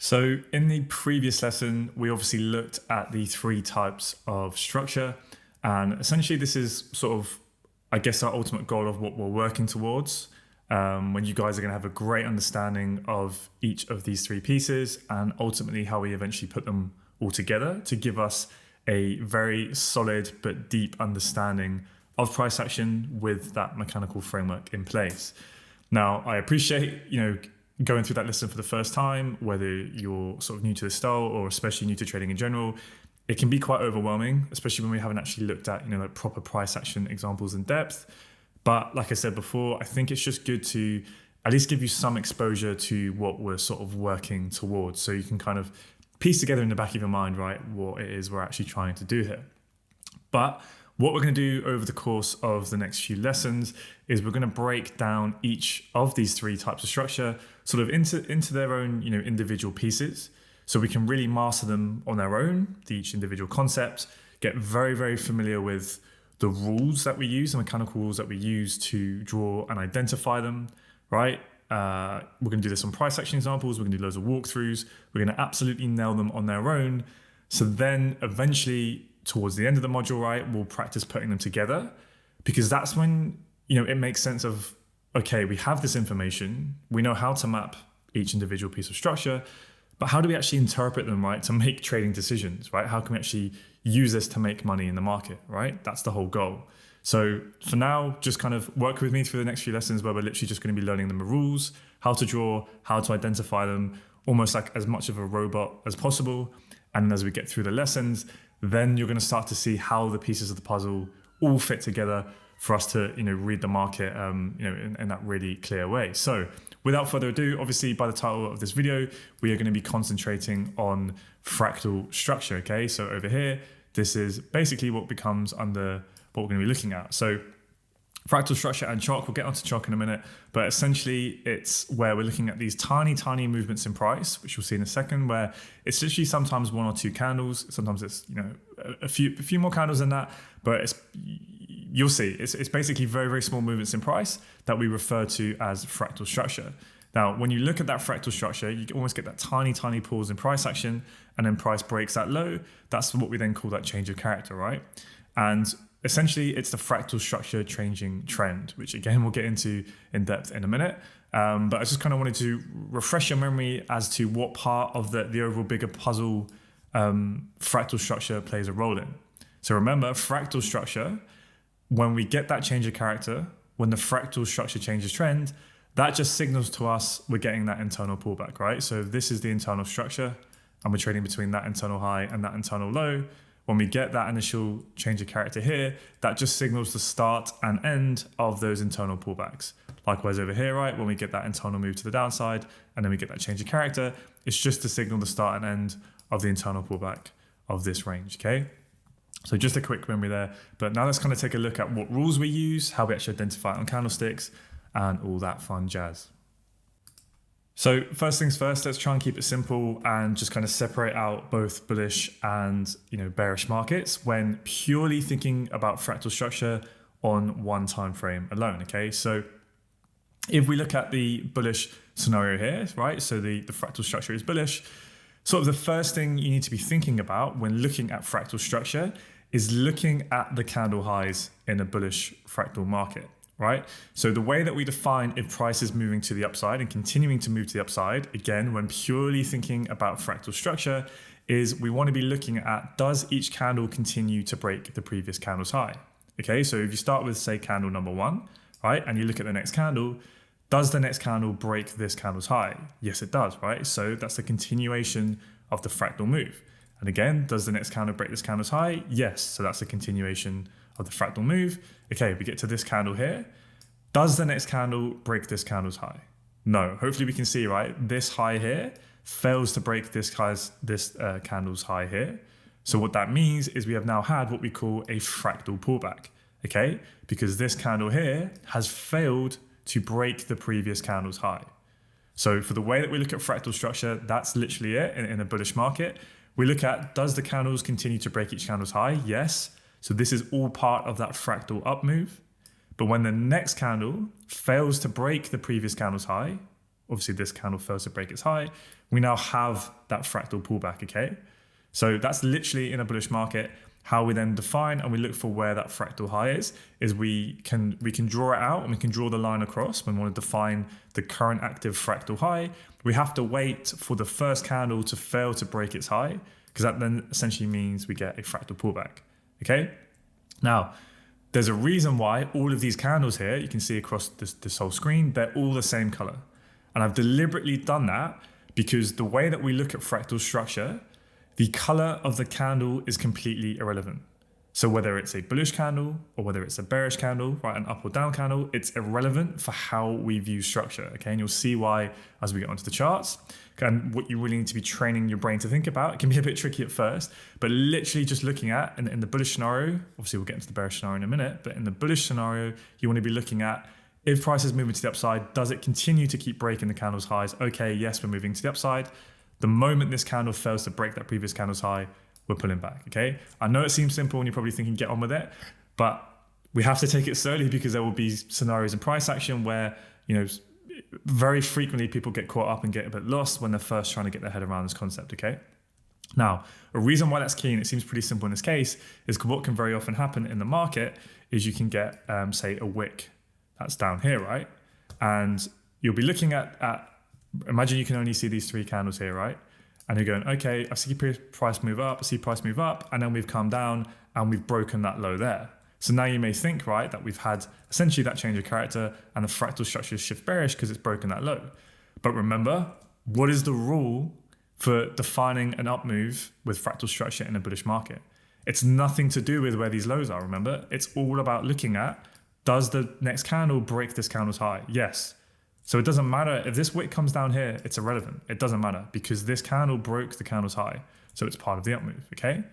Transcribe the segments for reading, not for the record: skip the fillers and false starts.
So in the previous lesson, we obviously looked at the three types of structure. And essentially this is sort of, I guess, our ultimate goal of what we're working towards. When you guys are gonna have a great understanding of each of these three pieces and ultimately how we eventually put them all together to give us a very solid but deep understanding of price action with that mechanical framework in place. Now, I appreciate, going through that lesson for the first time, whether you're sort of new to the style or especially new to trading in general, it can be quite overwhelming, especially when we haven't actually looked at, like proper price action examples in depth. But like I said before, I think it's just good to at least give you some exposure to what we're sort of working towards. So you can kind of piece together in the back of your mind, right, what it is we're actually trying to do here. But what we're going to do over the course of the next few lessons is we're going to break down each of these three types of structure sort of into their own, individual pieces. So we can really master them on their own, each individual concept, get very, very familiar with the rules that we use, the mechanical rules that we use to draw and identify them, right? We're going to do this on price action examples. We're going to do loads of walkthroughs. We're going to absolutely nail them on their own. So then eventually towards the end of the module, right, we'll practice putting them together, because that's when, it makes sense of, okay, we have this information. We know how to map each individual piece of structure, but how do we actually interpret them, right, to make trading decisions, right? How can we actually use this to make money in the market, right? That's the whole goal. So for now, just kind of work with me through the next few lessons where we're literally just going to be learning them the rules, how to draw, how to identify them, almost like as much of a robot as possible. And as we get through the lessons, then you're going to start to see how the pieces of the puzzle all fit together for us to, read the market, in that really clear way. So without further ado, obviously by the title of this video, we are going to be concentrating on fractal structure. Okay. So over here, this is basically what becomes under what we're going to be looking at. So fractal structure and chalk, we'll get onto chalk in a minute, but essentially it's where we're looking at these tiny, tiny movements in price, which we'll see in a second, where it's literally sometimes one or two candles. Sometimes it's, a few more candles than that, but you'll see, it's basically very, very small movements in price that we refer to as fractal structure. Now, when you look at that fractal structure, you almost get that tiny, tiny pause in price action, and then price breaks that low. That's what we then call that change of character, right? And essentially, it's the fractal structure changing trend, which again, we'll get into in depth in a minute. But I just kind of wanted to refresh your memory as to what part of the overall bigger puzzle fractal structure plays a role in. So remember, fractal structure, when we get that change of character, when the fractal structure changes trend, that just signals to us we're getting that internal pullback, right? So this is the internal structure, and we're trading between that internal high and that internal low. When we get that initial change of character here, that just signals the start and end of those internal pullbacks. Likewise over here, right, when we get that internal move to the downside and then we get that change of character, it's just to signal the start and end of the internal pullback of this range, okay? So just a quick memory there. But now let's kind of take a look at what rules we use, how we actually identify it on candlesticks, and all that fun jazz. So first things first, let's try and keep it simple and just kind of separate out both bullish and bearish markets when purely thinking about fractal structure on one time frame alone. Okay, so if we look at the bullish scenario here, right? So the fractal structure is bullish. Sort of the first thing you need to be thinking about when looking at fractal structure is looking at the candle highs in a bullish fractal market. Right? So the way that we define if price is moving to the upside and continuing to move to the upside, again, when purely thinking about fractal structure, is we want to be looking at, does each candle continue to break the previous candle's high? Okay, so if you start with, say, candle number one, right, and you look at the next candle, does the next candle break this candle's high? Yes, it does, right? So that's the continuation of the fractal move. And again, does the next candle break this candle's high? Yes, so that's the continuation of the fractal move. Okay, we get to this candle here. Does the next candle break this candle's high? No. Hopefully we can see, right? This high here fails to break this candle's high here. So what that means is we have now had what we call a fractal pullback, okay? Because this candle here has failed to break the previous candle's high. So for the way that we look at fractal structure, that's literally it in a bullish market. We look at, does the candles continue to break each candle's high? Yes. So this is all part of that fractal up move. But when the next candle fails to break the previous candle's high, obviously this candle fails to break its high, we now have that fractal pullback, okay? So that's literally in a bullish market. How we then define and we look for where that fractal high is we can draw it out and we can draw the line across when we want to define the current active fractal high. We have to wait for the first candle to fail to break its high, because that then essentially means we get a fractal pullback, okay? Now, there's a reason why all of these candles here, you can see across this whole screen, they're all the same color. And I've deliberately done that because the way that we look at fractal structure, the color of the candle is completely irrelevant. So whether it's a bullish candle or whether it's a bearish candle, right, an up or down candle, it's irrelevant for how we view structure, okay? And you'll see why as we get onto the charts. And what you really need to be training your brain to think about. It can be a bit tricky at first, but literally just looking at, in the bullish scenario, obviously we'll get into the bearish scenario in a minute, but in the bullish scenario, you want to be looking at, if price is moving to the upside, does it continue to keep breaking the candle's highs? Okay, yes, we're moving to the upside. The moment this candle fails to break that previous candle's high, we're pulling back, okay? I know it seems simple and you're probably thinking, get on with it, but we have to take it slowly because there will be scenarios in price action where, very frequently people get caught up and get a bit lost when they're first trying to get their head around this concept, okay? Now, a reason why that's key, and it seems pretty simple in this case, is what can very often happen in the market is you can get, say, a wick that's down here, right? And you'll be looking at imagine you can only see these three candles here, right? And you're going, okay, I see price move up, I see price move up, and then we've come down and we've broken that low there. So now you may think, right, that we've had essentially that change of character and the fractal structure shift bearish because it's broken that low. But remember, what is the rule for defining an up move with fractal structure in a bullish market? It's nothing to do with where these lows are, remember? It's all about looking at, does the next candle break this candle's high? Yes. So it doesn't matter if this wick comes down here, it's irrelevant. It doesn't matter because this candle broke the candle's high. So it's part of the up move, okay?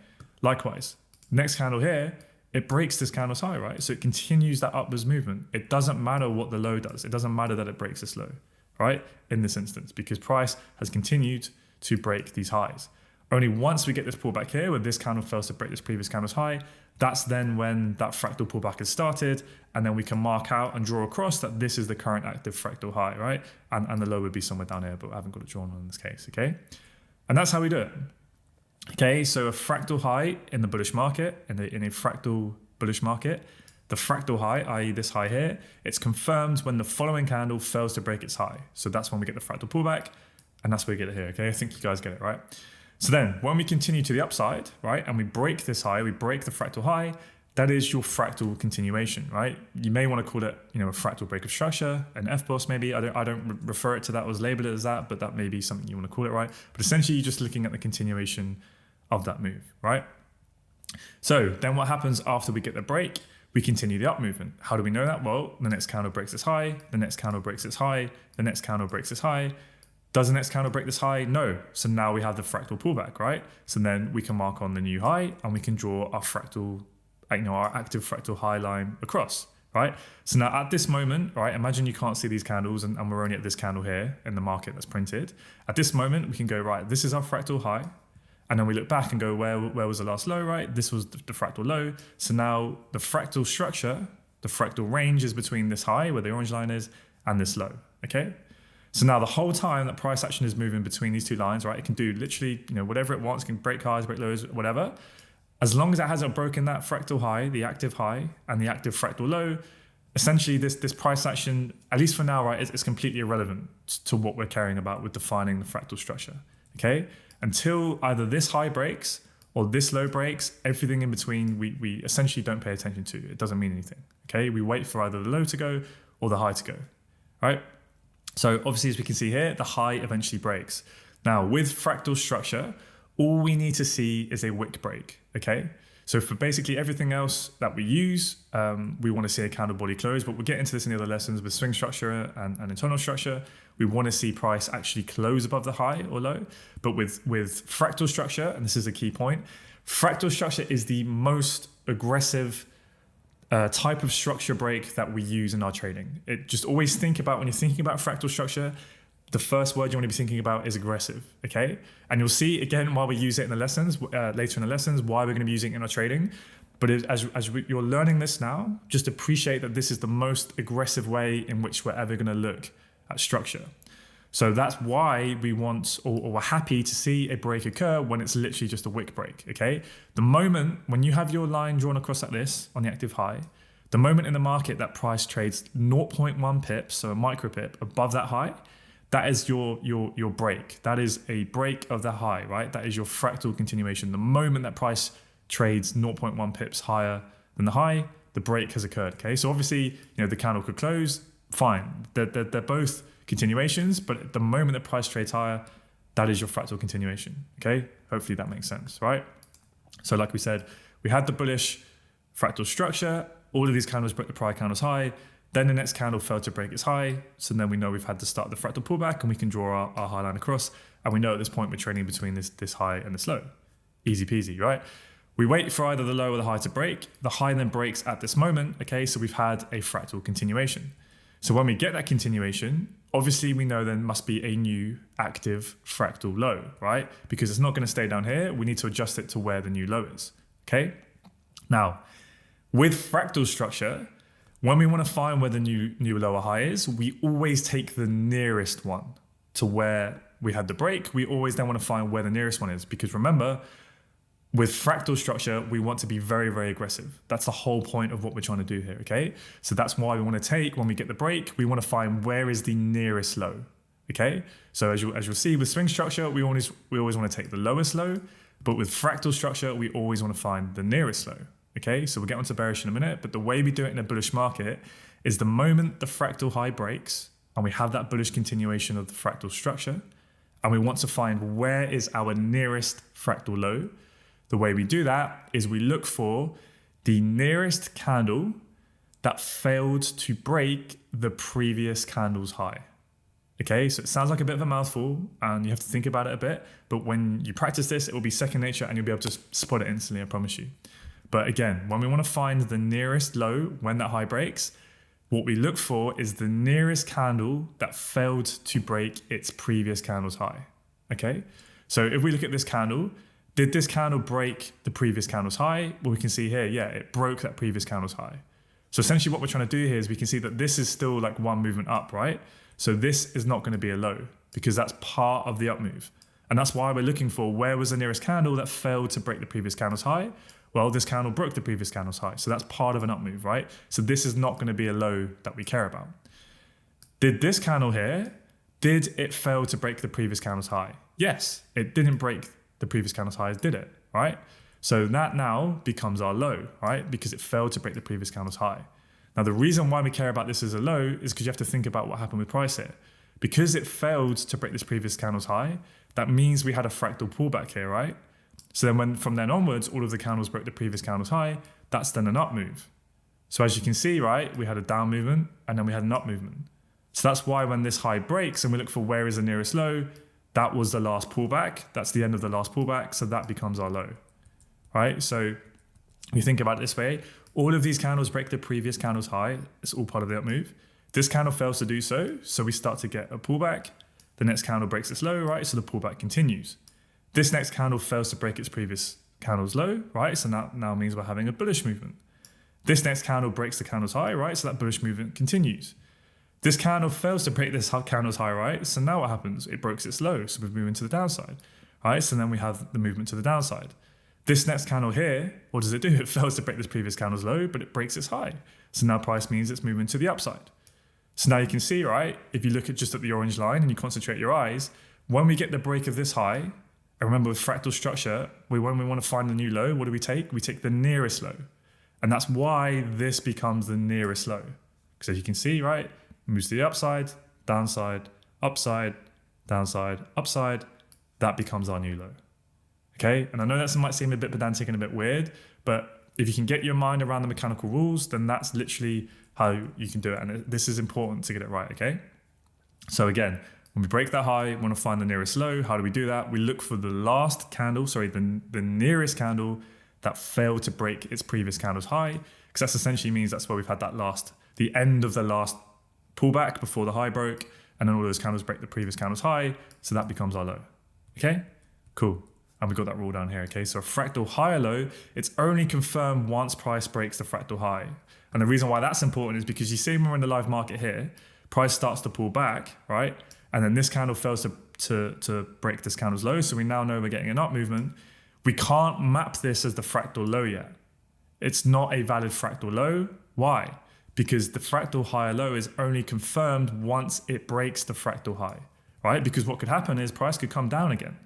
Likewise, next candle here, it breaks this candle's high, right? So it continues that upwards movement. It doesn't matter what the low does. It doesn't matter that it breaks this low, right? In this instance, because price has continued to break these highs. Only once we get this pullback here, where this candle fails to break this previous candle's high, that's then when that fractal pullback has started, and then we can mark out and draw across that this is the current active fractal high, right? And the low would be somewhere down here, but I haven't got it drawn on in this case, okay? And that's how we do it. Okay, so a fractal high in the bullish market, in a fractal bullish market, the fractal high, i.e. this high here, it's confirmed when the following candle fails to break its high. So that's when we get the fractal pullback, and that's where we get it here, okay? I think you guys get it, right? So then when we continue to the upside, right, and we break this high, we break the fractal high, that is your fractal continuation, right? You may want to call it, a fractal break of structure, an FBOS maybe. I don't refer it to that or label it as that, but that may be something you want to call it, right? But essentially you're just looking at the continuation of that move, right? So then what happens after we get the break? We continue the up movement. How do we know that? Well, the next candle breaks its high, the next candle breaks its high, the next candle breaks its high. Does the next candle break this high? No. So now we have the fractal pullback, right? So then we can mark on the new high and we can draw our fractal, our active fractal high line across, right? So now at this moment, right, imagine you can't see these candles and we're only at this candle here in the market that's printed. At this moment, we can go, right, this is our fractal high. And then we look back and go, where was the last low, right? This was the fractal low. So now the fractal structure, the fractal range is between this high, where the orange line is, and this low, okay? So now the whole time that price action is moving between these two lines, right? It can do literally, whatever it wants. It can break highs, break lows, whatever. As long as it hasn't broken that fractal high, the active high, and the active fractal low, essentially this price action, at least for now, right, is completely irrelevant to what we're caring about with defining the fractal structure, okay? Until either this high breaks or this low breaks, everything in between, we essentially don't pay attention to. It doesn't mean anything, okay? We wait for either the low to go or the high to go, right? So obviously, as we can see here, the high eventually breaks. Now, with fractal structure, all we need to see is a wick break, okay? So for basically everything else that we use, we want to see a candle body close, but we'll get into this in the other lessons with swing structure and internal structure. We want to see price actually close above the high or low. But with fractal structure, and this is a key point, fractal structure is the most aggressive type of structure break that we use in our trading. Just always think about, when you're thinking about fractal structure, the first word you want to be thinking about is aggressive, okay? And you'll see, again, while we use it in the lessons, later in the lessons, why we're going to be using it in our trading. But you're learning this now, just appreciate that this is the most aggressive way in which we're ever going to look at structure. So that's why we want, or we're happy to see a break occur when it's literally just a wick break, okay? The moment when you have your line drawn across like this on the active high, the moment in the market that price trades 0.1 pips, so a micro pip above that high, that is your break. That is a break of the high, right? That is your fractal continuation. The moment that price trades 0.1 pips higher than the high, the break has occurred, okay? So obviously, the candle could close, fine. They're both continuations, but at the moment that price trades higher, that is your fractal continuation, okay? Hopefully that makes sense, right? So like we said, we had the bullish fractal structure. All of these candles broke the prior candle's high. Then the next candle failed to break its high. So then we know we've had to start the fractal pullback and we can draw our high line across. And we know at this point we're trading between this high and this low. Easy peasy, right? We wait for either the low or the high to break. The high then breaks at this moment, okay? So we've had a fractal continuation. So when we get that continuation, obviously we know there must be a new active fractal low, right? Because it's not going to stay down here. We need to adjust it to where the new low is, okay? Now, with fractal structure, when we want to find where the new lower high is, we always take the nearest one to where we had the break. We always then want to find where the nearest one is, because remember, with fractal structure, we want to be very, very aggressive. That's the whole point of what we're trying to do here, okay? So that's why we want to take, when we get the break, we want to find where is the nearest low, okay? So as you'll see with swing structure, we always want to take the lowest low, but with fractal structure, we always want to find the nearest low, okay? So we'll get onto bearish in a minute, but the way we do it in a bullish market is the moment the fractal high breaks and we have that bullish continuation of the fractal structure, and we want to find where is our nearest fractal low. The way we do that is we look for the nearest candle that failed to break the previous candle's high. Okay, so it sounds like a bit of a mouthful and you have to think about it a bit, but when you practice this, it will be second nature and you'll be able to spot it instantly, I promise you. But again, when we want to find the nearest low when that high breaks, what we look for is the nearest candle that failed to break its previous candle's high. Okay, so if we look at this candle, did this candle break the previous candle's high? Well, we can see here, yeah, it broke that previous candle's high. So essentially what we're trying to do here is we can see that this is still like one movement up, right? So this is not going to be a low because that's part of the up move. And that's why we're looking for where was the nearest candle that failed to break the previous candle's high? Well, this candle broke the previous candle's high. So that's part of an up move, right? So this is not going to be a low that we care about. Did this candle here, did it fail to break the previous candle's high? Yes, it didn't break the previous candle's highs, did it, right? So that now becomes our low, right? Because it failed to break the previous candle's high. Now, the reason why we care about this as a low is because you have to think about what happened with price here. Because it failed to break this previous candle's high, that means we had a fractal pullback here, right? So then from then onwards, all of the candles broke the previous candle's high. That's then an up move. So as you can see, right, we had a down movement and then we had an up movement. So that's why when this high breaks and we look for where is the nearest low, that was the last pullback. That's the end of the last pullback. So that becomes our low, right? So you think about it this way, all of these candles break the previous candle's high. It's all part of the up move. This candle fails to do so. So we start to get a pullback. The next candle breaks its low, right? So the pullback continues. This next candle fails to break its previous candle's low, right? So that now means we're having a bullish movement. This next candle breaks the candle's high, right? So that bullish movement continues. This candle fails to break this candle's high, right? So now what happens? It breaks its low, so we're moving to the downside, right? So then we have the movement to the downside. This next candle here, what does it do? It fails to break this previous candle's low, but it breaks its high. So now price means it's moving to the upside. So now you can see, right? If you look at just at the orange line and you concentrate your eyes, when we get the break of this high, and remember with fractal structure, when we want to find the new low, what do we take? We take the nearest low. And that's why this becomes the nearest low. Because as you can see, right? Moves to the upside, downside, upside, downside, upside. That becomes our new low. Okay, and I know that might seem a bit pedantic and a bit weird, but if you can get your mind around the mechanical rules, then that's literally how you can do it. And this is important to get it right, okay? So again, when we break that high, we want to find the nearest low. How do we do that? We look for the last candle, the nearest candle that failed to break its previous candle's high, because that essentially means that's where we've had the end of the last pullback before the high broke, and then all those candles break the previous candle's high, so that becomes our low. Okay, cool. And we got that rule down here. Okay, so a fractal high or low, it's only confirmed once price breaks the fractal high. And the reason why that's important is because you see when we're in the live market here, price starts to pull back, right? and then this candle fails to break this candle's low. So we now know we're getting an up movement. We can't map this as the fractal low yet. It's not a valid fractal low. Why? Because the fractal high or low is only confirmed once it breaks the fractal high, right? Because what could happen is price could come down again,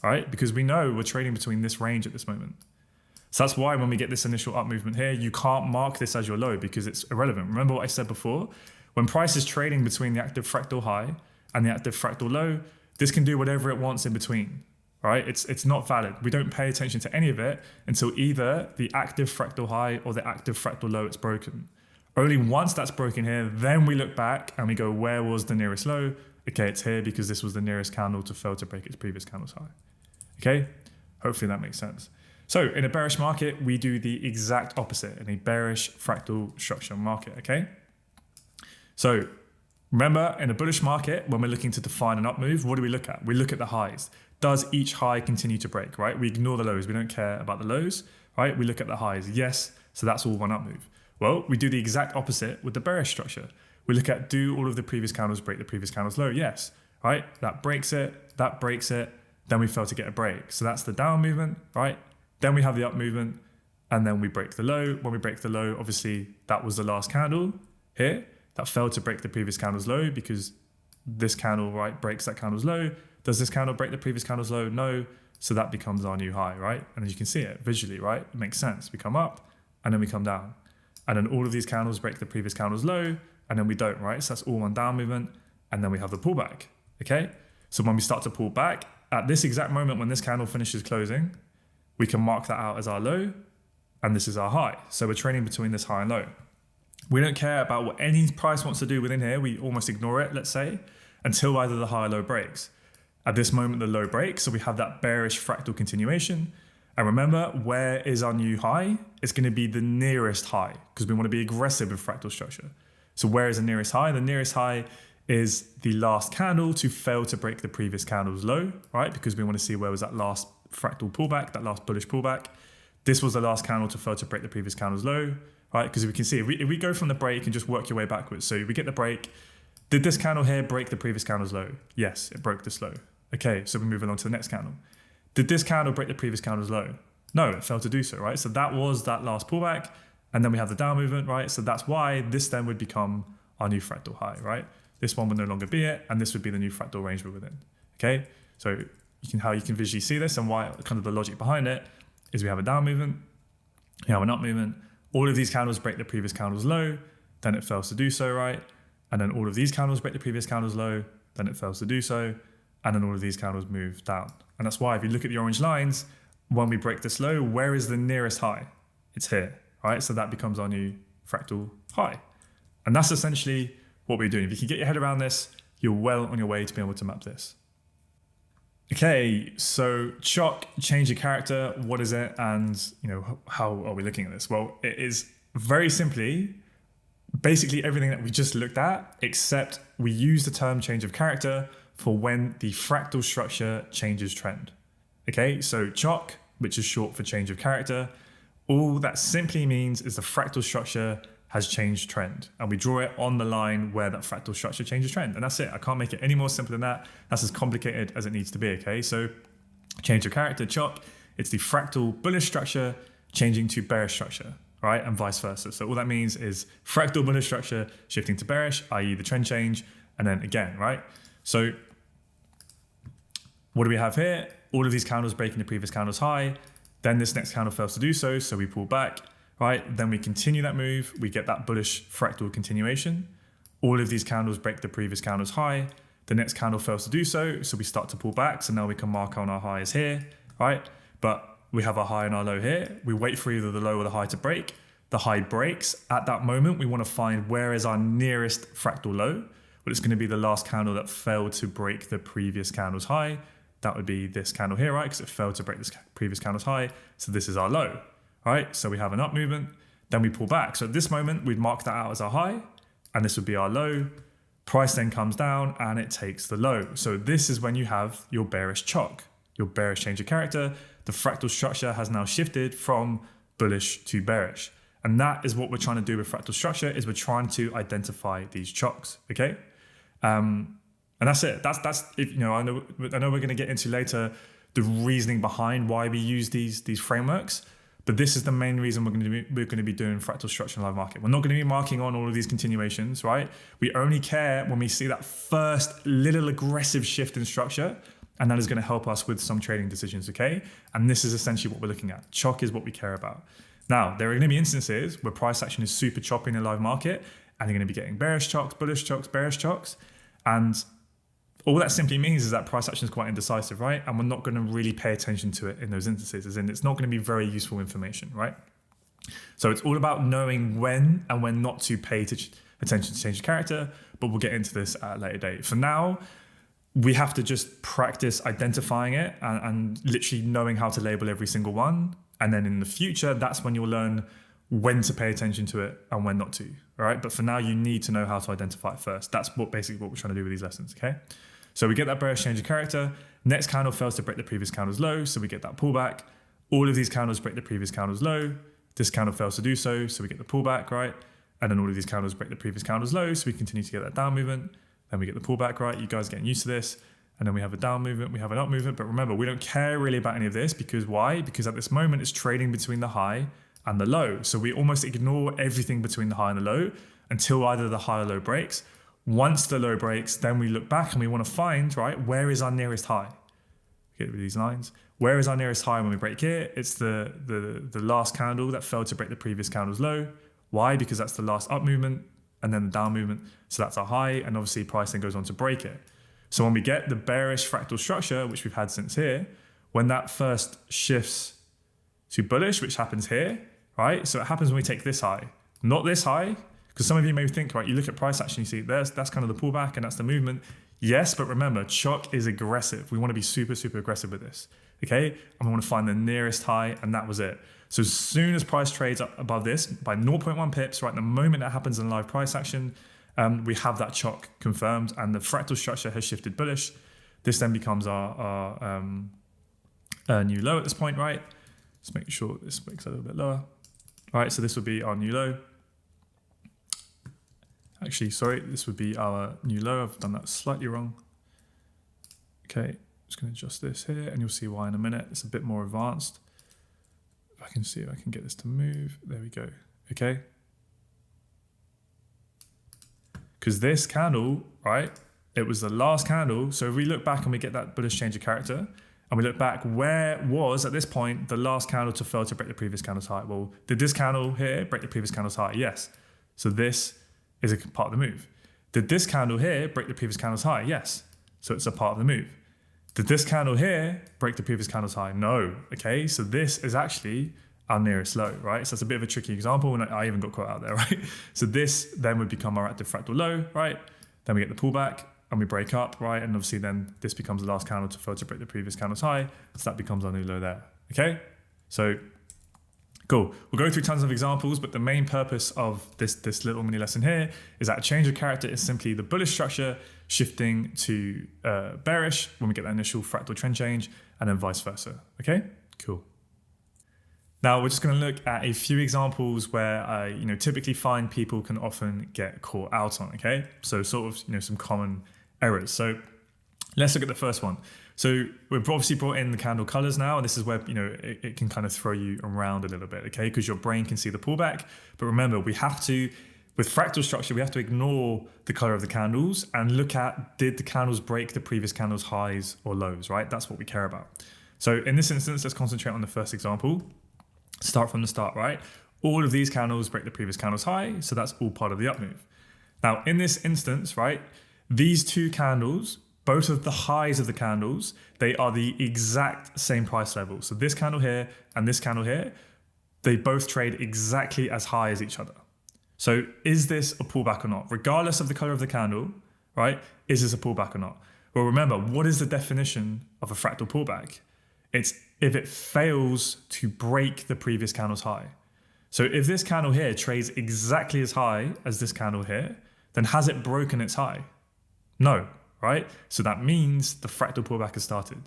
right? Because we know we're trading between this range at this moment. So that's why when we get this initial up movement here, you can't mark this as your low because it's irrelevant. Remember what I said before? When price is trading between the active fractal high and the active fractal low, this can do whatever it wants in between, right? It's not valid. We don't pay attention to any of it until either the active fractal high or the active fractal low it's broken. Only once that's broken here, then we look back and we go, where was the nearest low? Okay, it's here because this was the nearest candle to fail to break its previous candle's high. Okay, hopefully that makes sense. So in a bearish market, we do the exact opposite in a bearish fractal structure market, okay? So remember, in a bullish market, when we're looking to define an up move, what do we look at? We look at the highs. Does each high continue to break, right? We ignore the lows. We don't care about the lows, right? We look at the highs. Yes, so that's all one up move. Well, we do the exact opposite with the bearish structure. We look at, do all of the previous candles break the previous candle's low? Yes, right? That breaks it, then we fail to get a break. So that's the down movement, right? Then we have the up movement, and then we break the low. When we break the low, obviously that was the last candle here that failed to break the previous candle's low because this candle, right, breaks that candle's low. Does this candle break the previous candle's low? No. So that becomes our new high, right? And as you can see it visually, right? It makes sense. We come up and then we come down. And then all of these candles break the previous candle's low, and then we don't, right? So that's all one down movement. And then we have the pullback, okay? So when we start to pull back, at this exact moment when this candle finishes closing, we can mark that out as our low, and this is our high. So we're trading between this high and low. We don't care about what any price wants to do within here. We almost ignore it, let's say, until either the high or low breaks. At this moment, the low breaks, so we have that bearish fractal continuation. And remember, where is our new high? It's going to be the nearest high because we want to be aggressive with fractal structure. So where is the nearest high? The nearest high is the last candle to fail to break the previous candle's low, right? Because we want to see where was that last fractal pullback, that last bullish pullback. This was the last candle to fail to break the previous candle's low, right? Because we can see, if we go from the break and just work your way backwards. So we get the break. Did this candle here break the previous candle's low? Yes, it broke this low. Okay, so we're moving on to the next candle. Did this candle break the previous candle's low? No, it failed to do so, right? So that was that last pullback. And then we have the down movement, right? So that's why this then would become our new fractal high, right? This one would no longer be it, and this would be the new fractal range we're within, okay? So how you can visually see this and why kind of the logic behind it is we have a down movement, we have an up movement. All of these candles break the previous candle's low, then it fails to do so, right? And then all of these candles break the previous candle's low, then it fails to do so. And then all of these candles move down. And that's why if you look at the orange lines, when we break this low, where is the nearest high? It's here, right? So that becomes our new fractal high. And that's essentially what we're doing. If you can get your head around this, you're well on your way to being able to map this. Okay, so chalk, change your character, what is it? And how are we looking at this? Well, it is very simply basically everything that we just looked at, except we use the term change of character for when the fractal structure changes trend. Okay, so chalk, which is short for change of character, all that simply means is the fractal structure has changed trend, and we draw it on the line where that fractal structure changes trend, and that's it. I can't make it any more simple than that. That's as complicated as it needs to be, okay? So change of character, chalk, it's the fractal bullish structure changing to bearish structure, right? And vice versa. So all that means is fractal bullish structure shifting to bearish, i.e. the trend change, and then again, right? So what do we have here? All of these candles breaking the previous candle's high. Then this next candle fails to do so, so we pull back, right? Then we continue that move. We get that bullish fractal continuation. All of these candles break the previous candle's high. The next candle fails to do so, so we start to pull back. So now we can mark on our highs here, right? But we have our high and our low here. We wait for either the low or the high to break. The high breaks. At that moment, we want to find where is our nearest fractal low. Well, it's going to be the last candle that failed to break the previous candle's high. That would be this candle here, right? Because it failed to break this previous candle's high. So this is our low, right? So we have an up movement, then we pull back. So at this moment, we'd mark that out as our high, and this would be our low. Price then comes down and it takes the low. So this is when you have your bearish chalk, your bearish change of character. The fractal structure has now shifted from bullish to bearish. And that is what we're trying to do with fractal structure, is we're trying to identify these chalks, okay? And that's it. That's if, I know we're going to get into later the reasoning behind why we use these frameworks, but this is the main reason we're going to be doing fractal structure in live market. We're not going to be marking on all of these continuations, right? We only care when we see that first little aggressive shift in structure, and that is going to help us with some trading decisions, okay? And this is essentially what we're looking at. Chock is what we care about. Now, there are going to be instances where price action is super choppy in a live market, and you're going to be getting bearish chocks, bullish chocks, bearish chocks, and all that simply means is that price action is quite indecisive, right? And we're not going to really pay attention to it in those instances, as in it's not going to be very useful information, right? So it's all about knowing when and when not to pay attention to change of character, but we'll get into this at a later date. For now, we have to just practice identifying it and literally knowing how to label every single one. And then in the future, that's when you'll learn when to pay attention to it and when not to, all right? But for now, you need to know how to identify it first. That's basically what we're trying to do with these lessons, okay? So we get that bearish change of character. Next candle fails to break the previous candle's low, so we get that pullback. All of these candles break the previous candle's low. This candle fails to do so, so we get the pullback, right? And then all of these candles break the previous candle's low, so we continue to get that down movement. Then we get the pullback, right? You guys are getting used to this. And then we have a down movement, we have an up movement. But remember, we don't care really about any of this because why? Because at this moment, it's trading between the high and the low. So we almost ignore everything between the high and the low until either the high or low breaks. Once the low breaks, then we look back and we want to find, right, where is our nearest high? Get rid of these lines. Where is our nearest high when we break here? It's the last candle that failed to break the previous candle's low. Why? Because that's the last up movement and then the down movement. So that's our high, and obviously price then goes on to break it. So when we get the bearish fractal structure, which we've had since here, when that first shifts to bullish, which happens here, right? So it happens when we take this high, not this high, because some of you may think, right, you look at price action, you see that's kind of the pullback and that's the movement. Yes, but remember, Chock is aggressive. We want to be super, super aggressive with this, okay? And we want to find the nearest high, and that was it. So as soon as price trades up above this by 0.1 pips, right, the moment that happens in live price action, we have that Chock confirmed, and the fractal structure has shifted bullish. This then becomes our new low at this point, right? Let's make sure this makes it a little bit lower. All right, so this will be our new low. Actually, sorry, this would be our new low. I've done that slightly wrong. Okay, just going to adjust this here, and you'll see why in a minute. It's a bit more advanced. If I can see if I can get this to move. There we go. Okay. Because this candle, right, it was the last candle. So if we look back and we get that bullish change of character, and we look back, where was at this point the last candle to fail to break the previous candle's high? Well, did this candle here break the previous candle's high? Yes. So this is a part of the move. Did this candle here break the previous candle's high? Yes. So it's a part of the move. Did this candle here break the previous candle's high? No. Okay, so this is actually our nearest low, right? So it's a bit of a tricky example, and I even got caught out there, right? So this then would become our active fractal low, right? Then we get the pullback and we break up, right? And obviously then this becomes the last candle to fail to break the previous candle's high. So that becomes our new low there, okay? So cool. We'll go through tons of examples, but the main purpose of this little mini lesson here is that a change of character is simply the bullish structure shifting to bearish when we get that initial fractal trend change, and then vice versa. Okay, cool. Now we're just going to look at a few examples where I, typically find people can often get caught out on. Okay, so sort of, some common errors. So let's look at the first one. So we've obviously brought in the candle colors now, and this is where, it can kind of throw you around a little bit, okay? Because your brain can see the pullback. But remember, we have to, with fractal structure, we have to ignore the color of the candles and look at, did the candles break the previous candle's highs or lows, right? That's what we care about. So in this instance, let's concentrate on the first example. Start from the start, right? All of these candles break the previous candle's high, so that's all part of the up move. Now, in this instance, right, these two candles, both of the highs of the candles, they are the exact same price level. So this candle here and this candle here, they both trade exactly as high as each other. So is this a pullback or not? Regardless of the color of the candle, right? Is this a pullback or not? Well, remember, what is the definition of a fractal pullback? It's if it fails to break the previous candle's high. So if this candle here trades exactly as high as this candle here, then has it broken its high? No. Right? So that means the fractal pullback has started.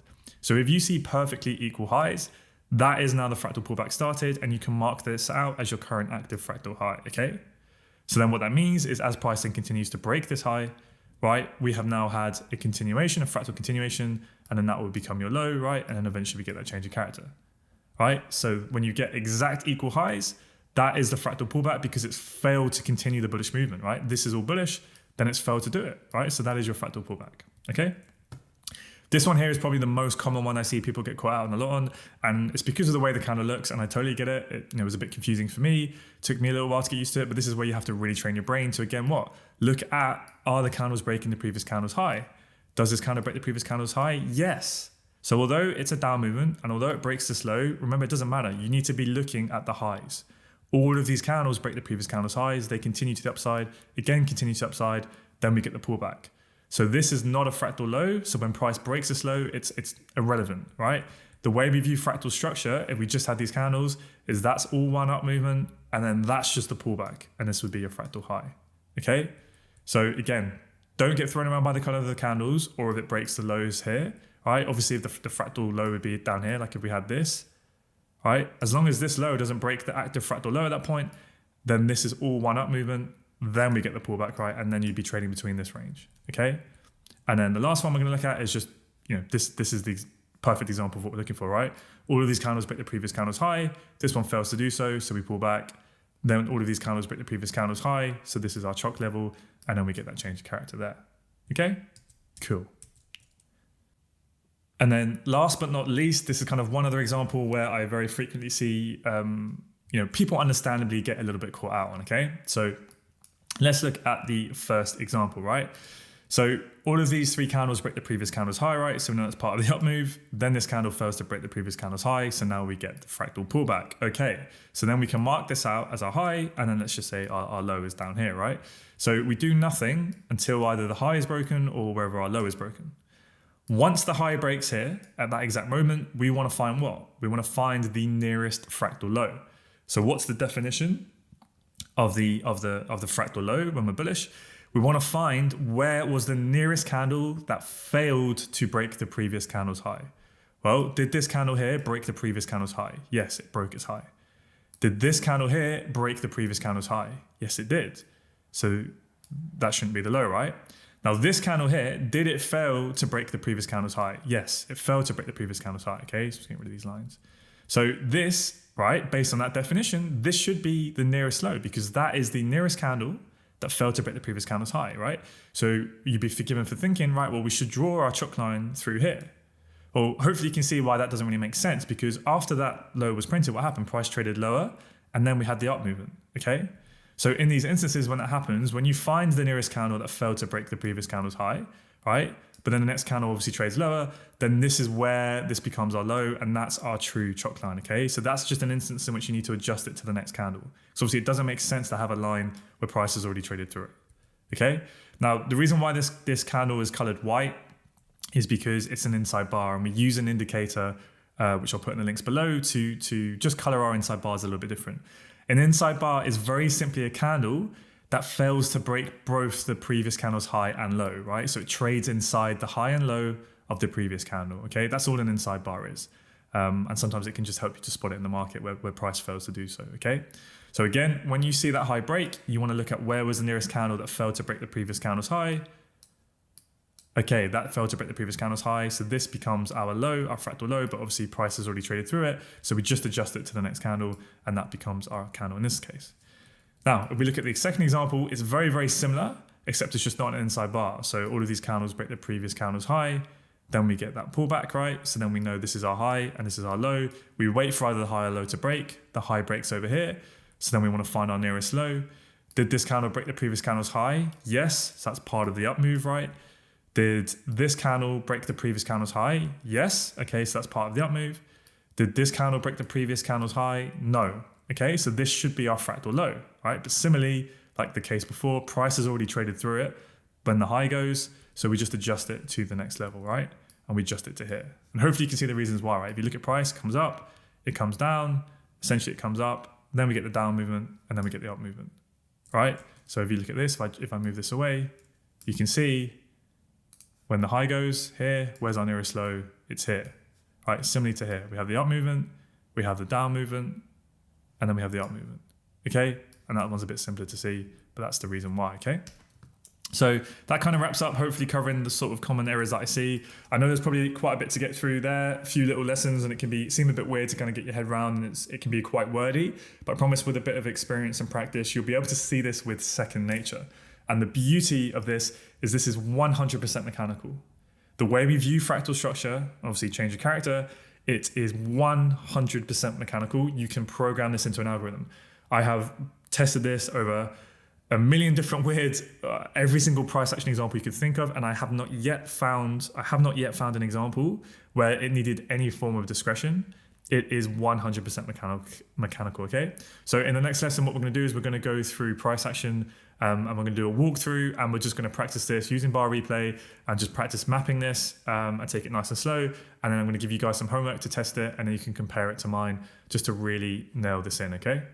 So if you see perfectly equal highs, that is now the fractal pullback started, and you can mark this out as your current active fractal high, okay? So then what that means is as pricing continues to break this high, right? We have now had a continuation, a fractal continuation, and then that will become your low, right? And then eventually we get that change of character, right? So when you get exact equal highs, that is the fractal pullback because it's failed to continue the bullish movement, right? This is all bullish, then it's failed to do it, right? So that is your fractal pullback, okay? This one here is probably the most common one I see people get caught out on a lot on, and it's because of the way the candle looks, and I totally get it. It was a bit confusing for me. Took me a little while to get used to it, but this is where you have to really train your brain to, again, what? Look at, are the candles breaking the previous candle's high? Does this candle break the previous candle's high? Yes. So although it's a down movement, and although it breaks this low, remember, it doesn't matter. You need to be looking at the highs. All of these candles break the previous candle's highs. They continue to the upside, again, continue to the upside, then we get the pullback. So this is not a fractal low. So when price breaks this low, it's irrelevant, right? The way we view fractal structure, if we just had these candles, is that's all one up movement, and then that's just the pullback, and this would be a fractal high, okay? So again, don't get thrown around by the color of the candles, or if it breaks the lows here, right? Obviously, if the fractal low would be down here, like if we had this, right? As long as this low doesn't break the active fractal low at that point, then this is all one up movement, then we get the pullback, right? And then you'd be trading between this range, okay? And then the last one we're gonna look at is just, this is the perfect example of what we're looking for, right? All of these candles break the previous candle's high. This one fails to do so, so we pull back. Then all of these candles break the previous candle's high. So this is our chalk level, and then we get that change of character there, okay? Cool. And then last but not least, this is kind of one other example where I very frequently see, people understandably get a little bit caught out on, okay? So let's look at the first example, right? So all of these three candles break the previous candle's high, right? So we know that's part of the up move. Then this candle fails to break the previous candle's high. So now we get the fractal pullback. Okay, so then we can mark this out as our high, and then let's just say our low is down here, right? So we do nothing until either the high is broken or wherever our low is broken. Once the high breaks here, at that exact moment, we want to find what? We want to find the nearest fractal low. So what's the definition of the fractal low when we're bullish? We want to find where was the nearest candle that failed to break the previous candle's high. Well, did this candle here break the previous candle's high? Yes, it broke its high. Did this candle here break the previous candle's high? Yes, it did. So that shouldn't be the low, right? Now this candle here, did it fail to break the previous candle's high? Yes, it failed to break the previous candle's high, okay? So let's get rid of these lines. So this, right, based on that definition, this should be the nearest low because that is the nearest candle that failed to break the previous candle's high, right? So you'd be forgiven for thinking, right, well, we should draw our chalk line through here. Well, hopefully you can see why that doesn't really make sense because after that low was printed, what happened? Price traded lower and then we had the up movement, okay? So in these instances, when that happens, when you find the nearest candle that failed to break the previous candle's high, right? But then the next candle obviously trades lower, then this is where this becomes our low and that's our true chalk line, okay? So that's just an instance in which you need to adjust it to the next candle. So obviously it doesn't make sense to have a line where price has already traded through it, okay? Now, the reason why this candle is colored white is because it's an inside bar and we use an indicator, which I'll put in the links below to just color our inside bars a little bit different. An inside bar is very simply a candle that fails to break both the previous candle's high and low, right? So it trades inside the high and low of the previous candle, okay? That's all an inside bar is. And sometimes it can just help you to spot it in the market where price fails to do so, okay? So again, when you see that high break, you wanna look at where was the nearest candle that failed to break the previous candle's high. Okay, that failed to break the previous candle's high. So this becomes our low, our fractal low, but obviously price has already traded through it. So we just adjust it to the next candle and that becomes our candle in this case. Now, if we look at the second example, it's very, very similar, except it's just not an inside bar. So all of these candles break the previous candle's high, then we get that pullback, right? So then we know this is our high and this is our low. We wait for either the high or low to break. The high breaks over here. So then we want to find our nearest low. Did this candle break the previous candle's high? Yes, so that's part of the up move, right? Did this candle break the previous candle's high? Yes, okay, so that's part of the up move. Did this candle break the previous candle's high? No. Okay, so this should be our fractal low, right? But similarly, like the case before, price has already traded through it when the high goes, so we just adjust it to the next level, right? And we adjust it to here. And hopefully you can see the reasons why, right? If you look at price, it comes up, it comes down, essentially it comes up, then we get the down movement, and then we get the up movement, right? So if you look at this, if I move this away, you can see when the high goes here, where's our nearest low? It's here, right? Similarly to here, we have the up movement, we have the down movement, and then we have the up movement, okay? And that one's a bit simpler to see, but that's the reason why, okay? So that kind of wraps up, hopefully covering the sort of common errors that I see. I know there's probably quite a bit to get through there, a few little lessons, and it can seem a bit weird to kind of get your head around, and it can be quite wordy, but I promise with a bit of experience and practice, you'll be able to see this with second nature. And the beauty of this is 100% mechanical. The way we view fractal structure, obviously change of character, it is 100% mechanical. You can program this into an algorithm. I have tested this over a million different weird, every single price action example you could think of, and I have not yet found an example where it needed any form of discretion. It is 100% mechanical, okay? So in the next lesson, what we're gonna do is we're gonna go through price action, and we're gonna do a walkthrough, and we're just gonna practice this using bar replay and just practice mapping this and take it nice and slow. And then I'm gonna give you guys some homework to test it, and then you can compare it to mine just to really nail this in, okay?